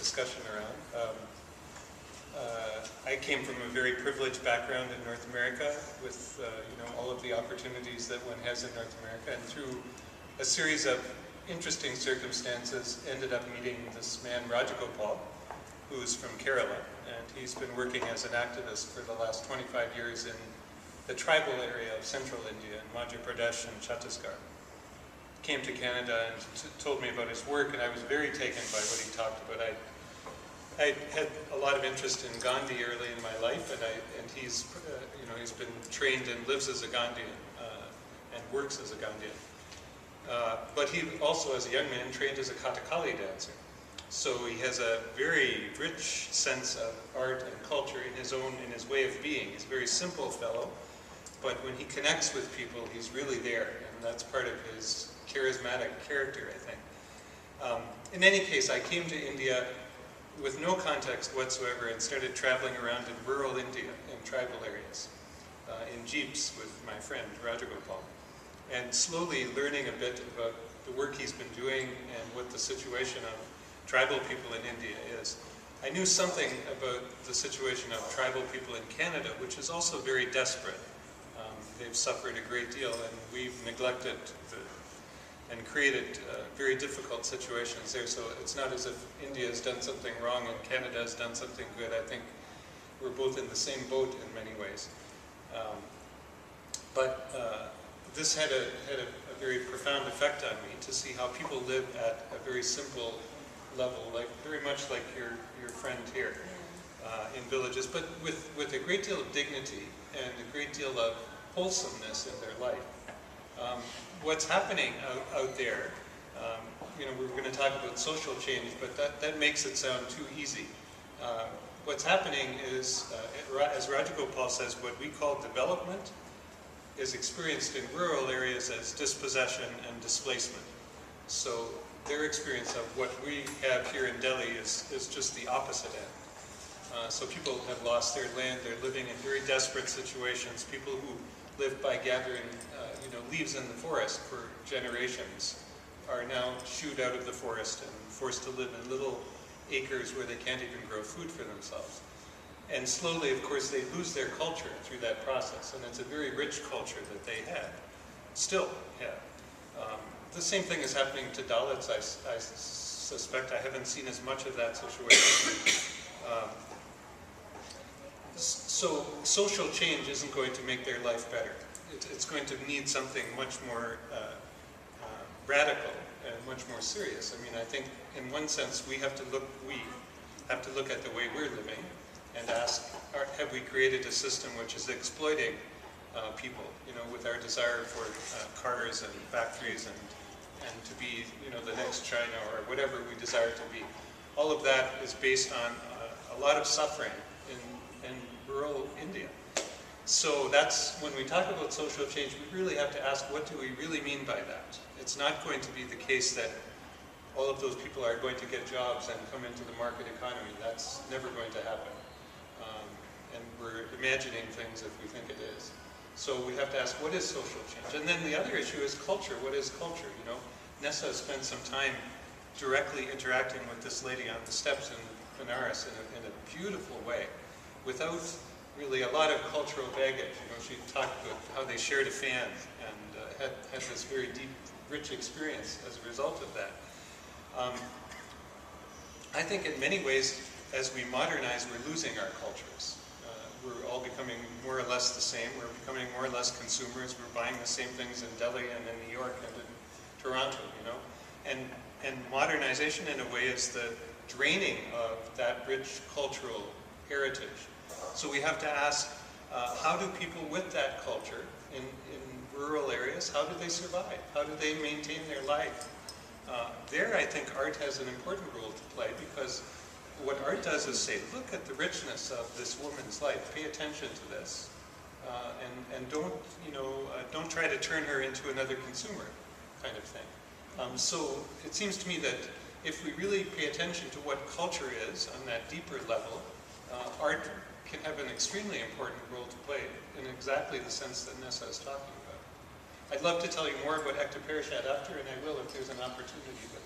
discussion around. I came from a very privileged background in North America with all of the opportunities that one has in North America, and through a series of interesting circumstances ended up meeting this man Rajagopal, who's from Kerala, and he's been working as an activist for the last 25 years in the tribal area of central India, in Madhya Pradesh and Chhattisgarh. Came to Canada and told me about his work, and I was very taken by what he talked about. I had a lot of interest in Gandhi early in my life, and he's he's been trained and lives as a Gandhian and works as a Gandhian. But he also, as a young man, trained as a Kathakali dancer. So he has a very rich sense of art and culture in his way of being. He's a very simple fellow, but when he connects with people, he's really there, and that's part of his charismatic character, I think. In any case, I came to India with no context whatsoever and started traveling around in rural India, in tribal areas, in jeeps with my friend Rajagopal, and slowly learning a bit about the work he's been doing and what the situation of tribal people in India is. I knew something about the situation of tribal people in Canada, which is also very desperate. They've suffered a great deal, and we've neglected and created very difficult situations there. So it's not as if India has done something wrong and Canada has done something good. I think we're both in the same boat in many ways. But this had a very profound effect on me, to see how people live at a very simple level, very much like your friend here, in villages, but with a great deal of dignity and a great deal of wholesomeness in their life. What's happening out there, we're going to talk about social change, but that makes it sound too easy. What's happening is, as Rajagopal says, what we call development is experienced in rural areas as dispossession and displacement. So their experience of what we have here in Delhi is just the opposite end. So people have lost their land, they're living in very desperate situations. People who lived by gathering leaves in the forest for generations are now shooed out of the forest and forced to live in little acres where they can't even grow food for themselves. And slowly, of course, they lose their culture through that process, and it's a very rich culture that they still have. The same thing is happening to Dalits, I suspect. I haven't seen as much of that situation. So social change isn't going to make their life better. It's going to need something much more radical and much more serious. I mean, I think in one sense we have to look at the way we're living and ask, have we created a system which is exploiting people, with our desire for cars and factories and to be, the next China or whatever we desire to be. All of that is based on a lot of suffering in rural India. So that's, when we talk about social change, we really have to ask, what do we really mean by that? It's not going to be the case that all of those people are going to get jobs and come into the market economy. That's never going to happen. And we're imagining things if we think it is. So we have to ask, what is social change? And then the other issue is culture. What is culture? Nessa spent some time directly interacting with this lady on the steps in Benares in a beautiful way, without really a lot of cultural baggage. She talked about how they shared a fan and had this very deep, rich experience as a result of that. I think in many ways, as we modernize, we're losing our cultures. We're all becoming more or less the same. We're becoming more or less consumers. We're buying the same things in Delhi and in New York and in Toronto, And modernization, in a way, is the draining of that rich cultural heritage. So we have to ask, how do people with that culture in rural areas, how do they survive? How do they maintain their life? There, I think art has an important role to play, because what art does is say, look at the richness of this woman's life, pay attention to this, and don't try to turn her into another consumer, kind of thing. So it seems to me that if we really pay attention to what culture is on that deeper level, art can have an extremely important role to play in exactly the sense that Nessa is talking about. I'd love to tell you more about Ekta Parashad after, and I will if there's an opportunity, but